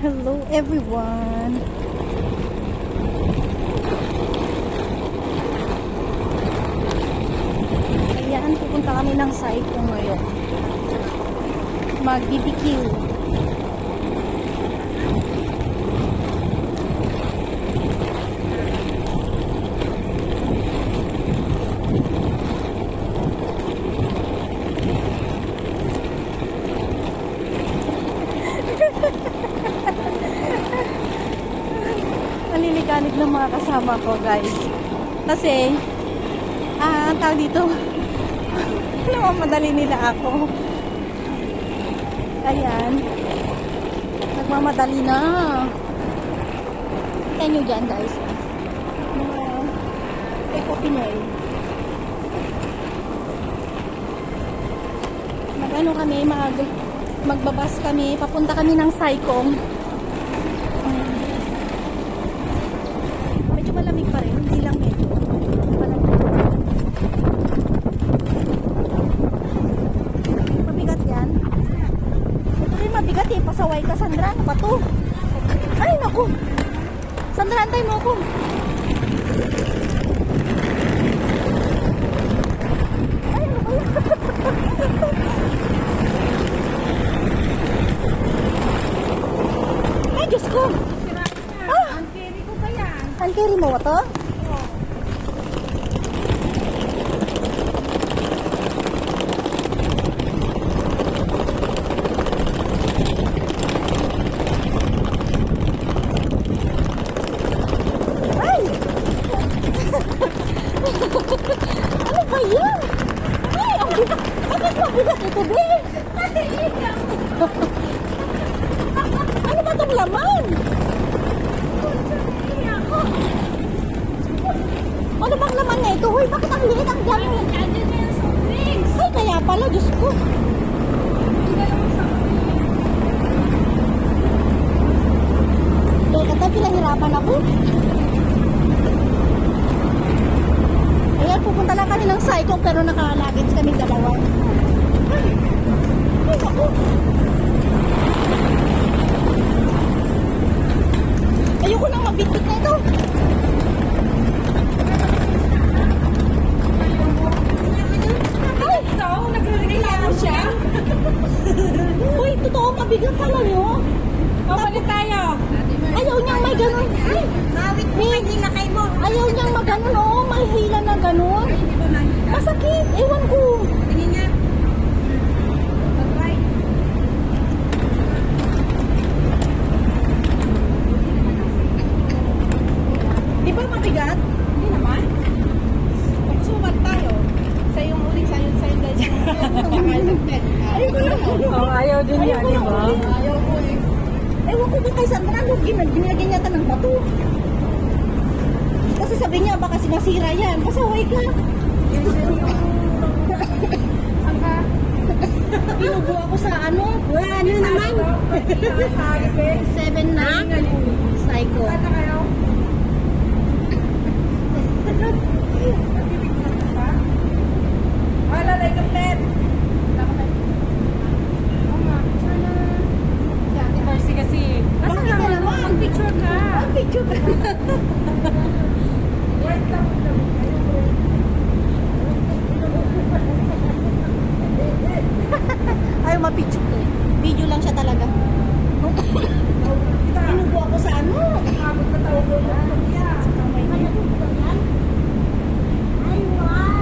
Hello everyone. Ayan, pupunta kami ng Saiko ngayon. Mag-BBQ. Naliligalig ng mga kasama ko, guys. Kasi, tawag dito, namamadali nila ako. Ayan. Nagmamadali na. Kita nyo dyan, guys. Eko Pinoy. Mag-ano kami, magbabas kami, papunta kami ng Saikong. Medyo malamig pa rin, hindi lang medyo. Malamig. Mabigat yan. Ito rin mabigat eh, pasaway ka, Sandra. Ano ba to? Ay, naku. Sandra, antay mo ako. Ay, ano ba yan? Ay, Diyos ko. Ang carry mo ito? Ay! Ano ba yan? Ay, ang bigat! Bakit mabigat ito, be? Ano ba itong laman? Ano bang laman na ito? Hoy, bakit ang liit ang dami? Ay, kaya pala, Diyos ko. Teka, tayo pinahirapan ako. Ayan, pupunta lang kami ng Saikong pero naka-luggage kami dalawa. Ay, ako. Ayoko nang mabitbit na ito. Uy, totoo, mabigat pala nyo. Papalit tayo. Ayaw niyang may ganun. Ay, ayaw niyang maganon. Oo, may hila na ganun. Masakit, ewan ko. Di ba mabigat? Hindi naman. Magsubat tayo. Sa yung uling, sa yung guys. Ayaw ko lang. Ayaw din yan, di ba? Ayaw ko eh. Ewan ko ba kay Sandra, ano, ginagyan yata ng bato. Kasi sabi niya, baka sinasira yan. Pasaway ka. Pinubo ako sa ano? Ano naman? 7 na? Saiko. Saan na kayo? Lalay ka, Ted. Si Ate Marcy kasi. Bakit ka naman? Mag-picture ka. Picture ka. Wait lang. Ayaw mapicture ko eh. Video lang siya talaga. Pinubo ako sa ano? Abot na tao ko. Ay, wow!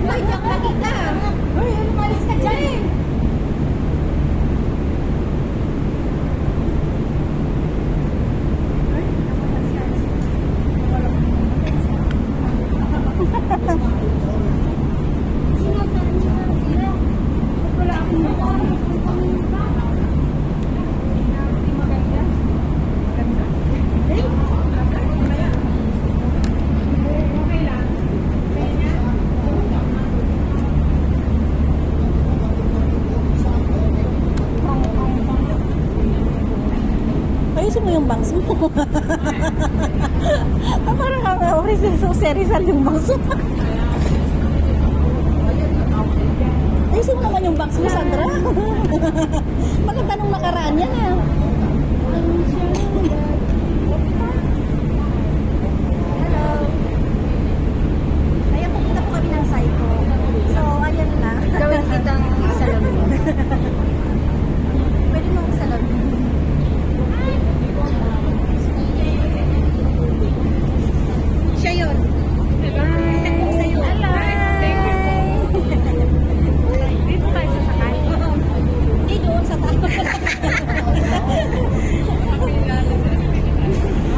Ay, diyak na kita. Uy, umalis ka dyan. Ayusin mo yung bangs mo. Parang ang Rizal yung bangs mo. Ayusin mo naman yung box mo, Sandra. Maganda nung nakaraan yan ah. Hello. Ayan, pupunta po kami ng Psycho. So, ayan na. Gawin kitang salamin. Pwede mo salamin. Siya yun. Sa'yo. Dito tayo sa sakay. Hindi doon sa tayo.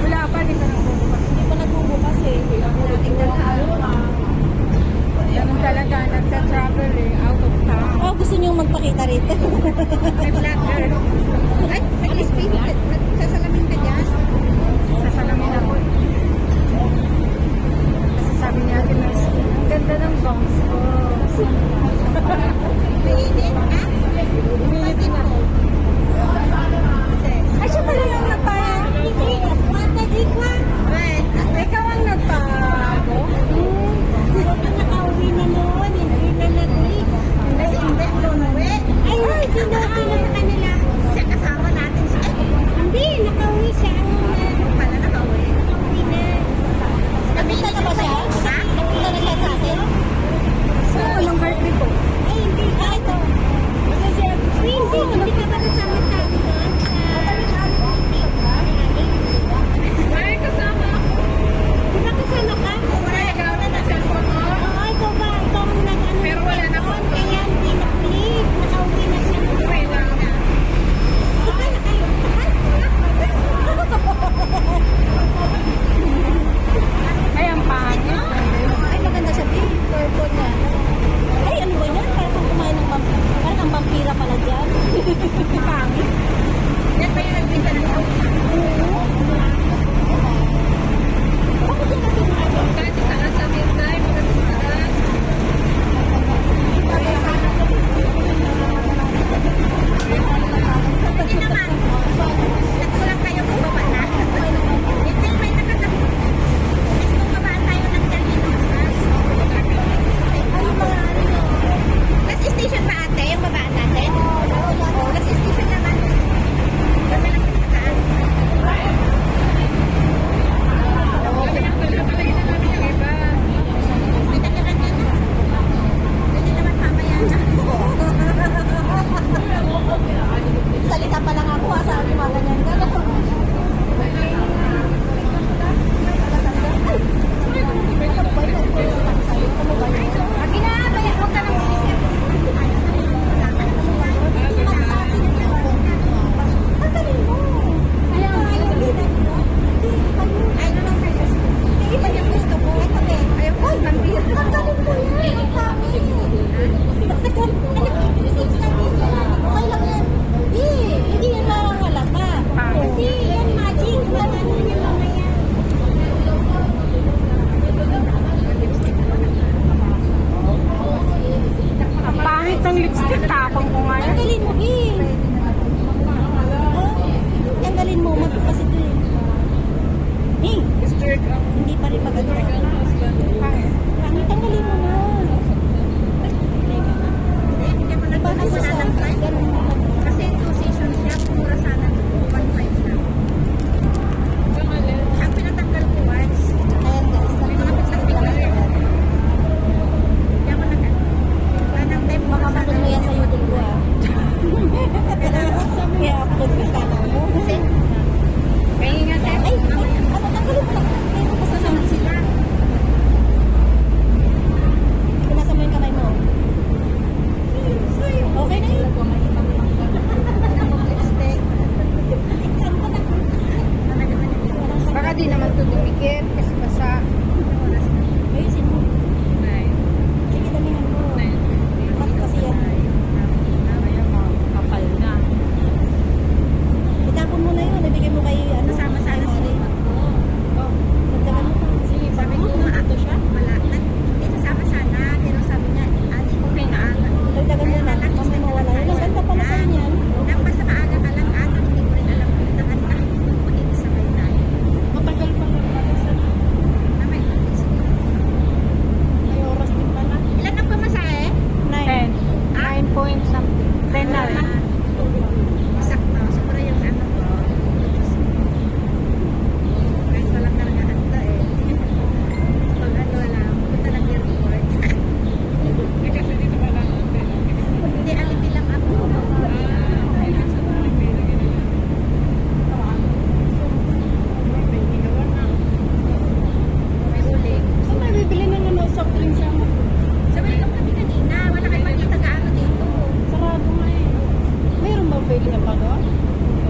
Wala pa, di pa nagbubukas. Hindi pa nagbubukas eh. Tingnan na. Ganun talaga, nagta-travel eh, out of town. Oh, gusto niyong magpakita rito. May vlogger. Ay, nag-speak ka. Sasalamin ka dyan? Sasalamin ako eh. Kasi sabi niya akin na, ang ganda ng bangs ko. Mainit, ha? Mainit na. Ay, siya pala yung nagpahal. Ikaw ang nagpago? Nakauwi na noon. Hindi na nag-leave. Kasi hindi, umuwi. Ay, sino sa kanya soft drinks lang. Sa welcome kami kanina. Wala kayo makita gaano dito. Sarado nga eh. Meron ba pwede na pa doon?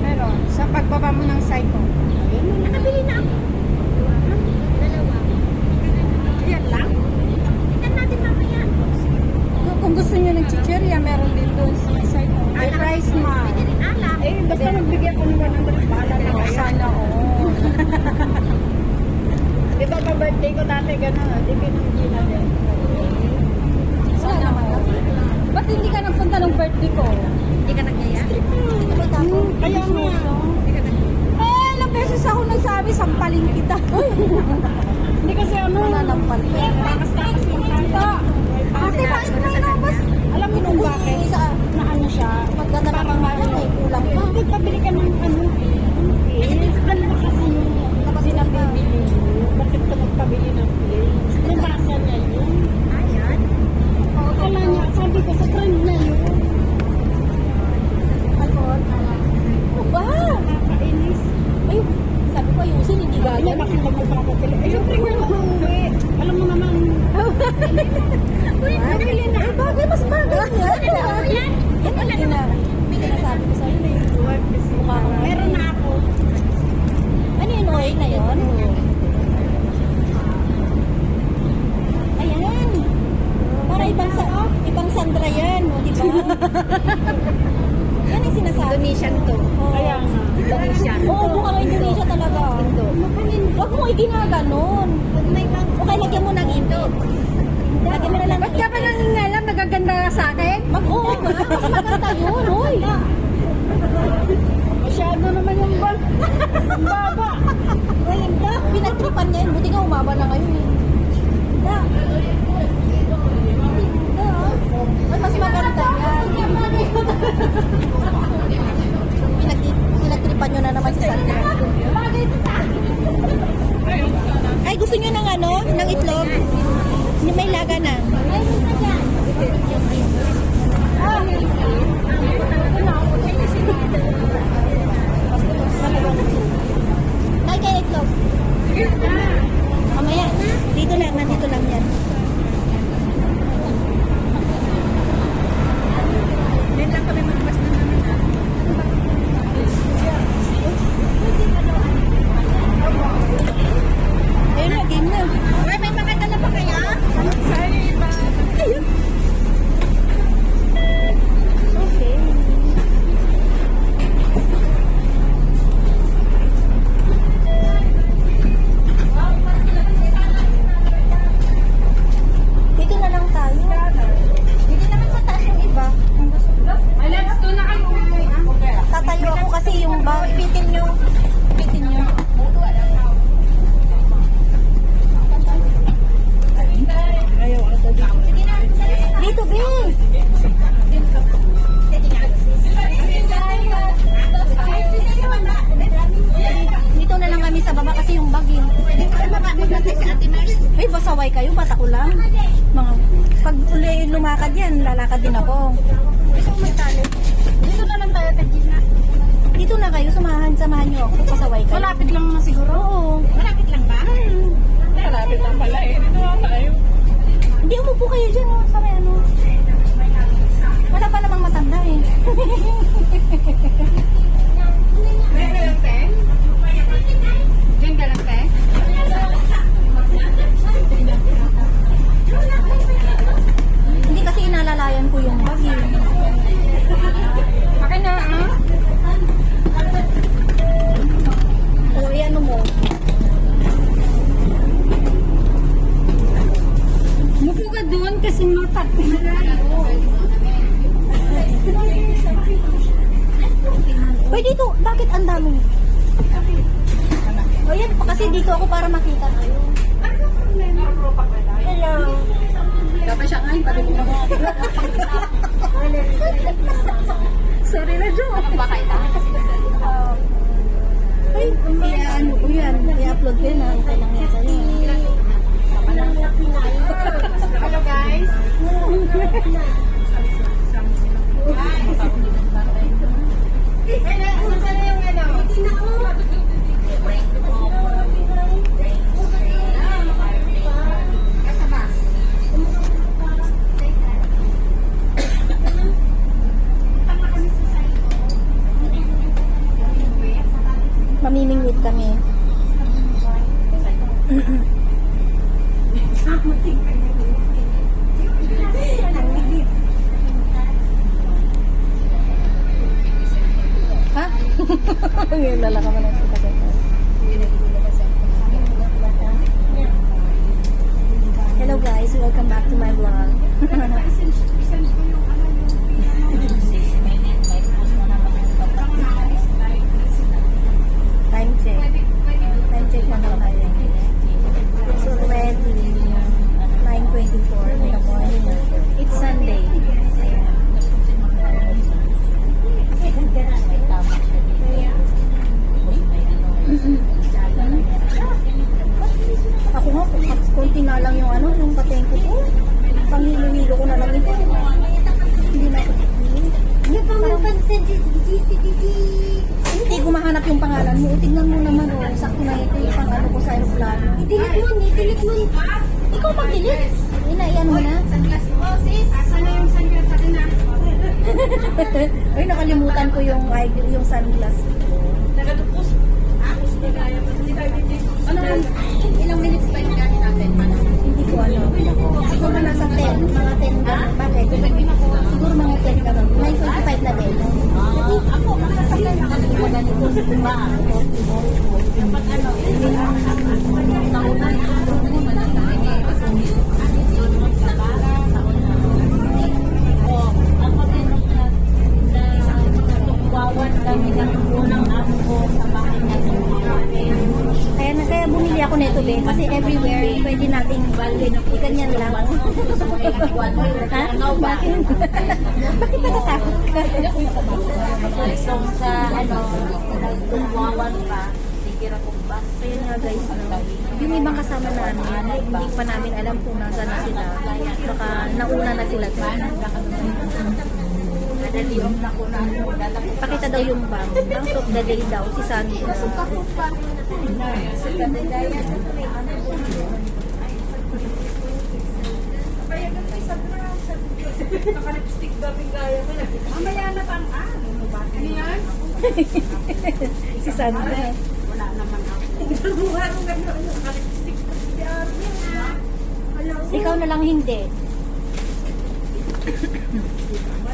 Meron. Sa pagbaba mo ng Psycho. Ayun na. Nakabili na ako. Dalawa. Ayan lang. Tignan natin mamaya. Kung gusto niyo ng chichirya, meron din doon sa side. May price ma. Pwede rin alak. Eh, basta magbigay ko ng 100. Bahala na kayo. Sana, oo. Di ba pa birthday ko dati gano'n? Di pinanggi na din. Sana naman. Ba't hindi ka nagpunta ng birthday ko? Hindi ka nagyaya? Kaya nga. Hindi ka nagyaya. Eh, ilang beses ako nagsabi, sampalin kita. Hindi kasi ano. Mananampalin. Takas-takas lang tayo. Ate, bakit mo nalabas? Alam mo kung bakit? Na ano siya? Pagdata na mga ano, may kulang pa. Bakit pabili ka ng ano? Eh, dalawa kasi yung pinabibili mo. Bakit ka magpabili ng place? Nabasa niya yun. Ayan. Kala niya, sabi ko sa friend niya yun. Alcohol. Ano ba? Nakakainis. Ay, sabi ko ayusin, hindi ganyan. Bakit ka magpapabili? Eh, syempre ko uuwi. Alam mo naman. Uy, nabili na. Eh, bagay, mas bagay niya. Yan. Yan wala na. Sinasabi ko sa'yo na yung meron na ako. Ano yun, oil na yun? Ayan. Para ibang Sandra yan, o, di ba? Yan ang sinasabi. Indonesian to. Kaya nga. Indonesian. Oo, buka ka Indonesia talaga. Huwag mo iginaganon. Okay, lagyan mo ng Indo. Lagyan mo na lang. Ba't ka pa nangingalam? Nagaganda ka sa akin? Oo, mas maganda yun, hoy. Masyado naman yung bal. Ang baba. Uy, hindi. Pinagtripan niya yun. Buti nga umaba na ngayon eh. Hindi. Ay, mas maganda yan. Pinagtripan nyo na naman si Sandra. Ay, gusto nyo ng ano? Ng itlog? May laga na. Ay, kaya itlog. Mamaya, dito lang, nandito lang yan. Then lang kami magbas na namin. Ayun na, game na. Ay, may mga dala pa kaya? Ayun. Okay. Dito na lang tayo. Dito naman sa taas yung iba. Tatayo ako kasi yung bag. Ipitin nyo. Ipitin nyo. Ayaw ata dito. Dito, Bill! Dito na lang kami sa baba kasi yung bag yun. Ay, basaway kayo, bata ko lang. Mga, pag uli lumakad yan, lalakad din ako. Dito na lang tayo, Tagina. Dito na kayo, samahan nyo ako, pasaway kayo. Malapit lang na siguro. Oo. Malapit lang ba? Malapit lang pala eh. Dito nga tayo. Hindi, umupo kayo dyan, oh, sa may ano. Wala pa namang matanda eh. Diyan ka lang, te? Diyan ka lang, te? Hindi kasi inalalayan ko yung bag eh. Akin na, ah? O, ano mo? Mupo ka doon kasi matat. Uy, dito, bakit ang dami? O yan, kasi dito ako para makita kayo. Hello. Dapat siya ngayon, pati mo na. Sorry na, Jo. Bakit na? Ay, ano ko yan? I-upload ko yun, okay lang yan sa'yo. Hello, guys. Nasaan yung ano? Kasama. welcome back to my vlog. Time check. Time check na lang tayo. It's already 9:24 in the morning. It's Sunday. Ako nga, konti na lang yung yung katengko ko. Panghilo-hilo ko na lang ito. Hindi na ako titigil. Hindi pa mo pansin, Hindi ko mahanap yung pangalan mo. Tignan mo naman, sakto na ito yung pang ko sa aeroplano. i-delete mo. Ikaw mag-delete. Inaiyan mo na. Sunglass mo, sis. Ano yung sunglass sa akin na? Ay, nakalimutan ko yung sunglass ko. Nagatupos. Ano, ilang minutes pa yung gamit natin? Hindi ko Siguro nasa 10. Mga 10 ka. Bakit? Siguro mga 10 ka. 9:25 na din. Ako, makasakay na kami ganito. Ba? Dapat Kaya bumili ako nito, be. Kasi everywhere, pwede nating ikanyan lang. Ha? Bakit? Bakit natatakot ka? sa tumawan pa, sikira ko ba? Ayun nga guys, yung ibang kasama namin, hindi pa namin alam kung nasa na sila. Baka nauna na sila. Pakita daw yung banks of the day daw, si Sandra. Nakalipstick daw yung gaya ko. Mamaya na pang ano ba? Ano yan? Si Sandra. Wala naman ako. Buha nung gano'n. Nakalipstick ko si Armin. Ikaw na lang hindi.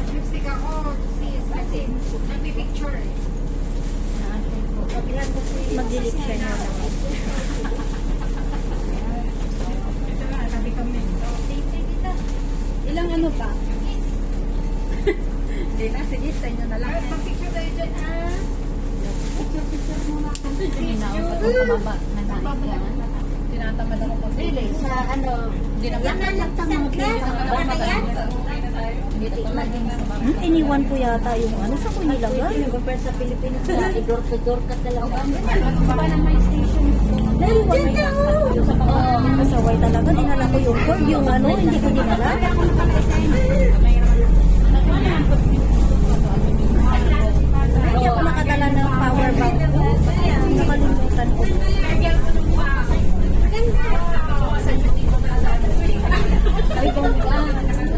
Lipstick ako, sis, kasi nagpipicture eh. Mag-delete siya na lang. Ito na, sabi kami. Ilang ano pa? Hindi na, sige, sa inyo na lang. Pag-picture tayo dyan, Picture muna ako. Tinatamad ako pag Really? Sa ano? Yan na lang tamang yan. Iniwan ko yata yung sa ko nilagay. Nag-compare sa Pilipinas na idor-idor ka talaga. ba na may station? Naiwan na kasaway talaga. Dinala ko yung cord. Yung hindi ko dinala. Hindi ako nakadala ng power bank ko. Nakalimutan ko.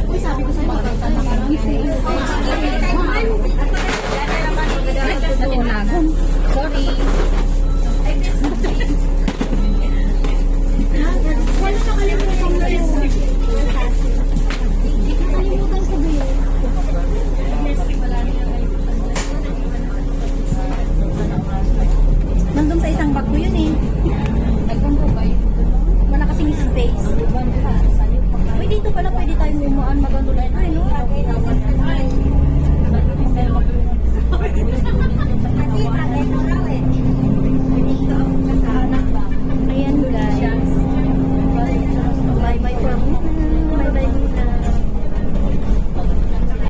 Uy, sabi ko sa mga Sorry. Wala nakalimutan mo yun. Nakalimutan ko ba yun? nandun sa isang bag ko yun eh. Wala kasing space. Uy, dito pala pwede tayong umuan magandulay. Ay,